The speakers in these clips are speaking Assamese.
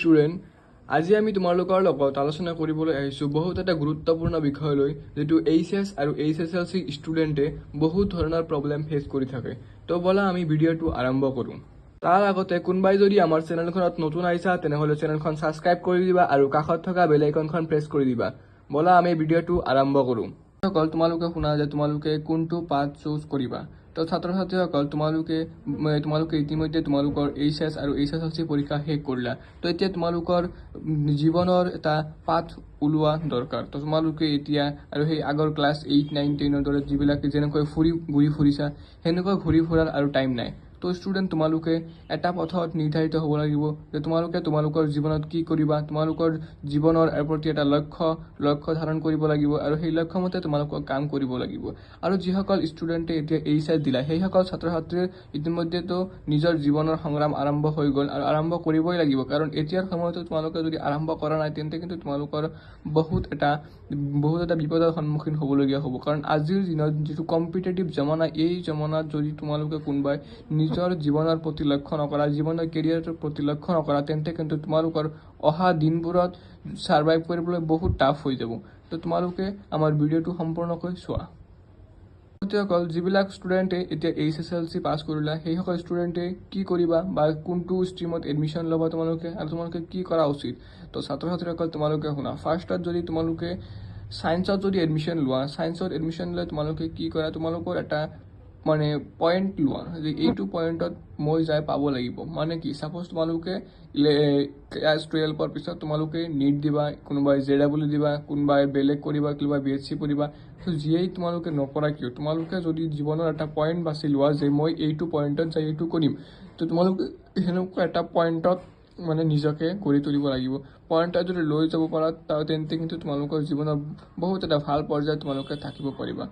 স্টুডেন্ট আজি আমি তোমালোকৰ লগত আলোচনা কৰিবলৈ আহিছো বহুত এটা গুৰুত্বপূৰ্ণ বিষয় লৈ যেটো HS আৰু HSLC ষ্টুডেন্টে বহুত ধৰণৰ প্ৰবলেম ফেস কৰি থাকে তো বলা আমি ভিডিওটো আৰম্ভ কৰো তাৰ আগতে কোনবাই যদি আমাৰ চেনেলখনত নতুন আইছা তেনেহলে চেনেলখন সাবস্ক্ৰাইব কৰি দিবা আৰু কাষত থকা বেল আইকনখন প্ৰেছ কৰি দিবা বলা আমি ভিডিওটো আৰম্ভ কৰো সকল তোমালোকে শুনা যে তোমালোকে কোনটো পাথ চুজ কৰিবা তো ছাত্ৰ-ছাত্ৰীসকল তোমালোকে ইতিমধ্যে তোমালোকৰ HS আৰু HSLC পৰীক্ষা শেষ কৰিলা তো এতিয়া তোমালোকৰ জীৱনৰ এটা পাথ উলোৱা দৰকাৰ তো তোমালোকে এতিয়া আৰু সেই আগৰ ক্লাছ 8 9 10 দৰে যিবিলাক যেনেকৈ ঘূৰি ফুৰিছা হেনেকৈ ঘূৰি ফুৰাৰ আৰু টাইম নাই তো স্টুডেন্ট তোমালোকে এটা পথত নিৰ্ধাৰিত হ'ব লাগিব যে তোমালোকে তোমালোকৰ জীৱনত কি কৰিবা তোমালোকৰ জীৱনৰ প্ৰতি এটা লক্ষ্য ধাৰণ কৰিব লাগিব আৰু সেই লক্ষ্য মতে তোমালোকক কাম কৰিব লাগিব আৰু যিসকল ষ্টুডেন্টে এতিয়া এইচএছ দিলা সেইসকল ছাত্ৰ-ছাত্ৰীৰ ইতিমধ্যে তো নিজৰ জীৱনৰ সংগ্ৰাম আৰম্ভ হৈ গ'ল আৰু আৰম্ভ কৰিবই লাগিব কাৰণ এতিয়াৰ সময়ত তোমালোকে যদি আৰম্ভ কৰা নাই তেন্তে কিন্তু তোমালোকৰ বহুত এটা বিপদৰ সন্মুখীন হ'বলগীয়া হ'ব কাৰণ আজিৰ দিনত যেটো কম্পিটিটিভ জমানা এই জমানাত যদি তোমালোকে কোনবাই নিজৰ জীৱনৰ প্ৰতি লক্ষ্য নকৰা জীৱনৰ কেৰিয়াৰৰ প্ৰতি লক্ষ্য নকৰা তেন্তে কিন্তু তোমালোকৰ অহা দিনবোৰত সাৰ্ভাইভ কৰিবলৈ বহুত টাফ হৈ যাব তো তোমালোকে আমাৰ ভিডিওটো সম্পূৰ্ণকৈ চোৱা সকল যিবিলাক ষ্টুডেন্টে এতিয়া HSLC পাস কৰিলা সেই সকল ষ্টুডেন্টে কি কৰিবা বা কোনটো ষ্ট্ৰীমত এডমিশন ল'বা তোমালোকে আৰু তোমালোকে কি কৰা উচিত তো ছাত্ৰ-ছাত্ৰীসকল তোমালোকে শুনা ফাৰ্ষ্টত যদি তোমালোকে সায়েন্সত যদি এডমিশন লোৱা সায়েন্সত এডমিশন লৈ তোমালোকে কি কৰা তোমালোকৰ এটা মানে পয়েন্ট লোৱা যে এইটো পয়েন্টত মই যাই পাব লাগিব মানে কি সাপোজ তোমালোকে ক্লাস 12 পৰ পিছত তোমালোকে নিট দিবা কোনোবাই জেডব্লিউ দিবা কোনোবাই বেলেগ কৰিবা কিবা বিএসসি পঢ়িবা তো যিয়েই তোমালোকে নকৰা কিয় তোমালোকে যদি জীৱনৰ এটা পয়েন্ট বাছি লোৱা যে মই এইটো পয়েন্টত যাই এইটো কৰিম তো তোমালোকে হেনেকুৱা এটা পয়েন্টত মানে নিজকে কৰি তুলিব লাগিব পয়েন্টটা যদি লৈ যাব পাৰা তেন্তে কিন্তু তোমালোকৰ জীৱনৰ বহুত এটা ভাল পৰ্যায় তোমালোকে থাকিব পাৰিবা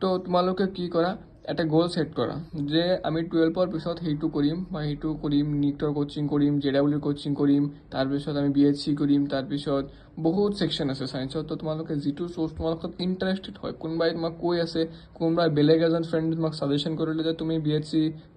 তো তোমালোকে কি কৰা এটা গোল সেট কৰা যে আমি 12 পৰ পিছত হেইটো কৰিম বা হেইটো কৰিম নিটৰ কোচিং কৰিম জেডব্লিউ কোচিং কৰিম তাৰ পিছত আমি বিএসসি কৰিম তাৰ পিছত বহুত সেকশন আছে সায়েন্সত তো তোমালোকে যেটো সোৰ্স তোমালোকৰ ইন্টাৰেস্টেড হয় কোনবাই তোমাক কৈ আছে কোনবাই বেলেগ এজন ফ্ৰেন্ড তোমাক সাজেশন কৰিলে যে তুমি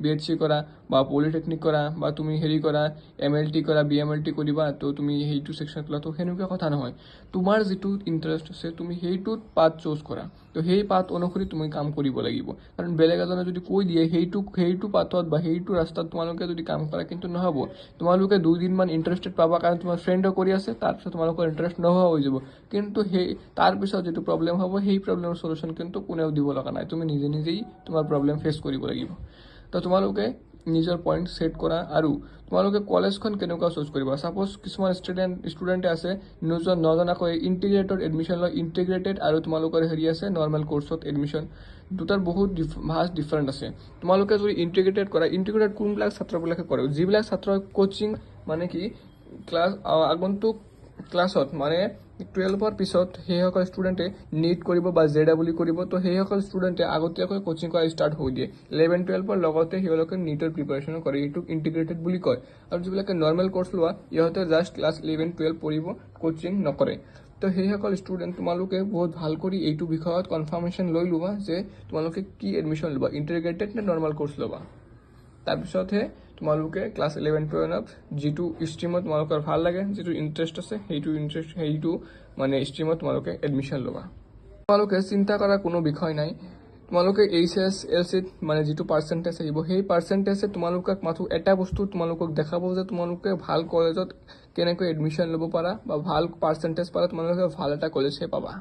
বিএসসি কৰা বা পলিটেকনিক কৰা বা তুমি হেৰি কৰা এমএলটি কৰা বিএমএলটি কৰিবা তো তুমি হেইটো সেকশন লা তো হেনুকা কথা নহয় তোমাৰ যেটো ইন্টাৰেস্ট আছে তুমি হেইটোত পাথ চুজ কৰা তো হেই পাথ অনুসৰি তুমি কাম কৰিব লাগিব কাৰণ বেলেগ এজনে যদি কৈ দিয়ে হেইটো পাথত বা হেইটো ৰাস্তাত তোমালোকে যদি কাম কৰা কিন্তু নহব তোমালোকে 2 দিন মান ইন্টাৰেস্টেড পাবা কাৰণ তোমাৰ ফ্ৰেন্ডও কৰি আছে তাৰ পিছত তোমালোকৰ ইন্টাৰেস্ট নোহোৱা হৈ যাব কিন্তু হেই তাৰ পিছত যেটো প্ৰবলেম হ'ব হেই প্ৰবলেমৰ সলিউশন কিন্তু কোনেও দিব লগা নাই তুমি নিজেই তোমাৰ প্ৰবলেম ফেস কৰিব লাগিব তো তোমালোকে নিজৰ পয়েন্ট সেট কৰা আৰু তোমালোকে কলেজখন কেনেকুৱা চুজ কৰিবা সাপোজ কিছুমান ষ্টুডেন্টে আছে নজনাকৈ ইন্টিগ্ৰেটেড এডমিশন লয় ইন্টিগ্ৰেটেড আৰু তোমালোকৰ হেৰি আছে নৰ্মাল কোৰ্সত এডমিশন দুটাৰ বহুত ভাষ্ট ডিফাৰেন্ট আছে তোমালোকে যদি ইন্টিগ্ৰেটেড কৰা ইন্টিগ্ৰেটেড কোনবিলাক ছাত্ৰবিলাকে কৰে যিবিলাক ছাত্ৰ কোচিং মানে কি ক্লাস আগন্তুক ক্লাছত মানে 12 পৰ পিছত হেসকল ষ্টুডেন্টে নিট কৰিব বা জেডব্লিউ কৰিব তো হেসকল ষ্টুডেন্টে আগতীয়াকৈ কোচিং কৰা ষ্টাৰ্ট হৈ দিয়ে 11 12 পৰ লগতে হেলকে নিটৰ প্ৰিপাৰেচন কৰে এইটো ইন্টিগ্ৰেটেড বুলি কয় আৰু যিবিলাক নৰ্মাল কোৰ্স লোৱা ইহতে জাস্ট ক্লাস 11 12 পঢ়িব কোচিং নকৰে তো হেসকল ষ্টুডেন্ট তোমালোকে বহুত ভাল কৰি এইটো বিষয়ত কনফাৰ্মেশন লৈ লবা যে তোমালোকে কি এডমিশন লবা ইন্টিগ্ৰেটেড নে নৰ্মাল কোৰ্স লবা তাৰ পিছতহে তোমালোকে ক্লাস 11 12 যেটো ষ্ট্ৰীমত তোমালোকৰ ভাল লাগে যেটো ইন্টাৰেস্ট আছে হেইটো মানে ষ্ট্ৰীমত তোমালোকে এডমিশন লবা তোমালোকে চিন্তা কৰা কোনো বিষয় নাই তোমালোকে HS-LC মানে যেটো পার্সেন্টেজ আহিব সেই পার্সেন্টেজে তোমালোকক মাথু এটা বস্তু তোমালোকক দেখাব যে তোমালোকে ভাল কলেজত কেনেকৈ এডমিশন লব পাৰা বা ভাল পাৰ্সেন্টেজ পাৰা তোমালোকে ভাল এটা কলেজে পাবা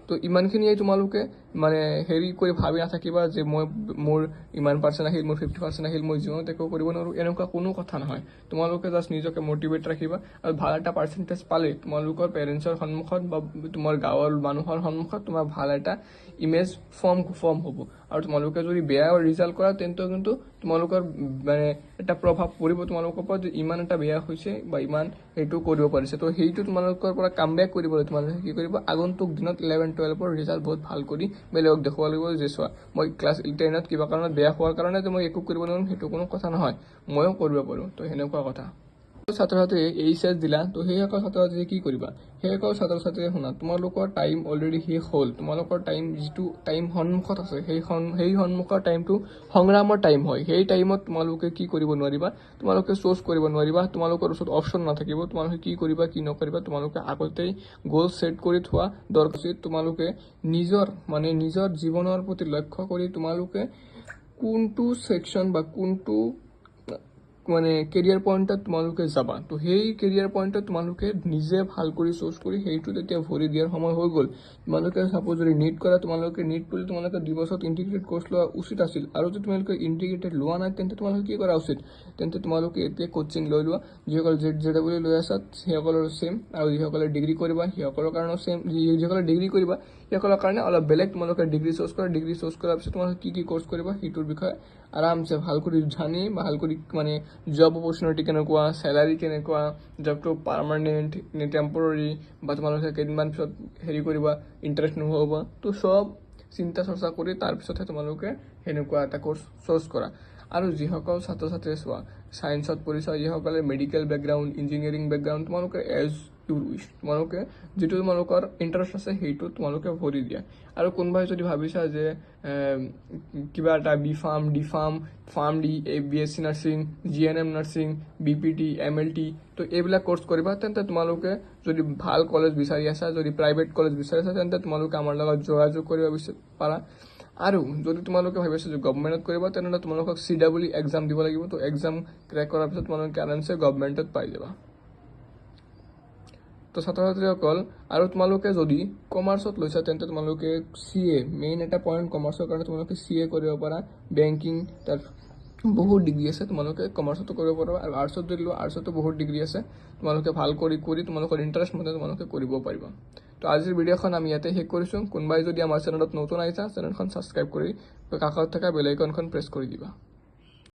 তো ইমানখিনিয়ে তোমালোকে মানে হেৰি কৰি ভাবি নাথাকিবা যে মই মোৰ ইমান পাৰ্সেন্ট আহিল মোৰ 50% আহিল মই জীৱনত একো কৰিব নোৱাৰো এনেকুৱা কোনো কথা নহয় তোমালোকে জাস্ট নিজকে মোটিভেট ৰাখিবা আৰু ভাল এটা পাৰ্সেন্টেজ পালে তোমালোকৰ পেৰেন্টছৰ সন্মুখত বা তোমাৰ গাঁৱৰ মানুহৰ সন্মুখত তোমাৰ ভাল এটা ইমেজ ফৰ্ম হ'ব আৰু তোমালোকে যদি বেয়া ৰিজাল্ট কৰা তেন্তে কিন্তু তোমালোকৰ মানে এটা প্ৰভাৱ পৰিব তোমালোকৰ ওপৰত যে ইমান এটা বেয়া হৈছে বা ইমান হেতু কৰিব পাৰিছে তো হেইটো তোমালোকৰ পৰা কামবেক কৰিবলৈ তোমালোকে কি কৰিব আগন্তুক দিনত 11 12 পৰ ৰিজাল্ট বহুত ভাল কৰি বেলেগক দেখুৱাব লাগিব যে চোৱা মই ক্লাস 10 ত কিবা কাৰণত বেয়া হোৱাৰ কাৰণে যে মই একো কৰিব নোৱাৰিম হেতু কোনো কথা নহয় ময়ো কৰিব পাৰো তো হেনেকুৱা কথা ছাত্ৰ ছাত্ৰীয়ে HS দিলা তো সেইসকল ছাত্ৰ ছাত্ৰীয়ে কি কৰিবা সেইসকল ছাত্ৰ ছাত্ৰীয়ে শুনা তোমালোকৰ টাইম অলৰেডি শেষ হ'ল তোমালোকৰ টাইম যিটো টাইম সন্মুখত আছে সেই সন্মুখৰ টাইমটো সংগ্ৰামৰ টাইম হয় সেই টাইমত তোমালোকে কি কৰিব নোৱাৰিবা তোমালোকে চ'ৰ্চ কৰিব নোৱাৰিবা তোমালোকৰ ওচৰত অপশ্যন নাথাকিব তোমালোকে কি কৰিবা কি নকৰিবা তোমালোকে আগতেই গ'ল ছেট কৰি থোৱা দৰকাৰ তোমালোকে নিজৰ জীৱনৰ প্ৰতি লক্ষ্য কৰি তোমালোকে কোনটো সেকশন বা কোনটো কেৰিয়াৰ পইণ্টত তোমালোকে যাবা তো সেই কেৰিয়াৰ পইণ্টত তোমালোকে নিজে ভাল কৰি চ'ৰ্চ কৰি সেইটো তেতিয়া ভৰি দিয়াৰ সময় হৈ গ'ল তোমালোকে সাপোজ যদি নিট কৰা তোমালোকে নিট বুলি তোমালোকে 2 বছৰ ইন্টিগ্ৰেটেড কোৰ্স লোৱা উচিত আছিল আৰু যদি তোমালোকে ইন্টিগ্ৰেটেড লোৱা নাই তেন্তে তোমালোকে কি কৰা উচিত তেন্তে তোমালোকে এতিয়া কোচিং লৈ লোৱা যিসকল JW লৈ আছা সেইসকলৰ সেম আৰু যিসকলে ডিগ্ৰী কৰিবা সেইসকলৰ কাৰণে সেম যিসকলে ডিগ্ৰী কৰিবা সেইসকলৰ কাৰণে অলপ বেলেগ তোমালোকে ডিগ্ৰী চ'ৰ্চ কৰাৰ পিছত তোমালোকে কি কোৰ্স কৰিবা সেইটোৰ বিষয়ে আৰামছে ভাল কৰি জানি ভাল কৰি জব অপৰচুনিটি কেনেকুৱা স্যালাৰি কেনেকুৱা জবটো পাৰ্মানেন্ট নে টেম্পৰাৰী বা তোমালোকে কেইদিনমান পিছত হেৰি কৰিবা ইন্টাৰেষ্ট নহ'ব তো সব চিন্তা চৰ্চা কৰি তাৰ পিছতহে তোমালোকে হেনেকুৱা এটা কোৰ্স চ'ৰ্চ কৰা আৰু যিসকল ছাত্ৰ ছাত্ৰীয়ে চোৱা সায়েন্সত পঢ়িছা যিসকলে মেডিকেল বেকগ্ৰাউণ্ড ইঞ্জিনিয়াৰিং বেকগ্ৰাউণ্ড তোমালোকে এজ ইউৰ উইচ তোমালোকে যিটো তোমালোকৰ ইণ্টাৰেষ্ট আছে সেইটো তোমালোকে ভৰি দিয়া আৰু কোনোবাই যদি ভাবিছা যে কিবা এটা B pharm D pharm D BSc nursing GNM nursing BPT MLT তো এইবিলাক কোৰ্স কৰিবা তেন্তে তোমালোকে যদি ভাল কলেজ বিচাৰি আছা যদি প্ৰাইভেট কলেজ বিচাৰি আছা তেন্তে তোমালোকে আমাৰ লগত যোগাযোগ কৰিব পাৰা আৰু যদি তোমালোকে ভাবিছা যে গভৰ্ণমেণ্টত কৰিবা তেন্তে তোমালোকে CW এক্সাম দিব লাগিব তো এক্সাম ক্ৰেক কৰাৰ পিছত তোমালোকে আৰামছে গভৰ্ণমেণ্টত পাই যাবা তো ছাত্ৰ ছাত্ৰীসকল আৰু তোমালোকে যদি কমাৰ্চত লৈছা তেন্তে তোমালোকে CA মেইন এটা পইণ্ট কমাৰ্চৰ কাৰণে তোমালোকে CA কৰিব পাৰা বেংকিং তাৰ বহুত ডিগ্ৰী আছে তোমালোকে কমাৰ্চতো কৰিব পাৰা আৰু আৰ্টছত যদি লোৱা আৰ্টছতো বহুত ডিগ্ৰী আছে তোমালোকে ভাল কৰি তোমালোকৰ ইণ্টাৰেষ্ট মতে তোমালোকে কৰিব পাৰিবা তো আজিৰ ভিডিঅ'খন আমি ইয়াতে শেষ কৰিছোঁ কোনোবাই যদি আমাৰ চেনেলত নতুন আহিছা চেনেলখন সাবস্ক্ৰাইব কৰি কাষত থকা বেল আইকনখন প্ৰেছ কৰি দিবা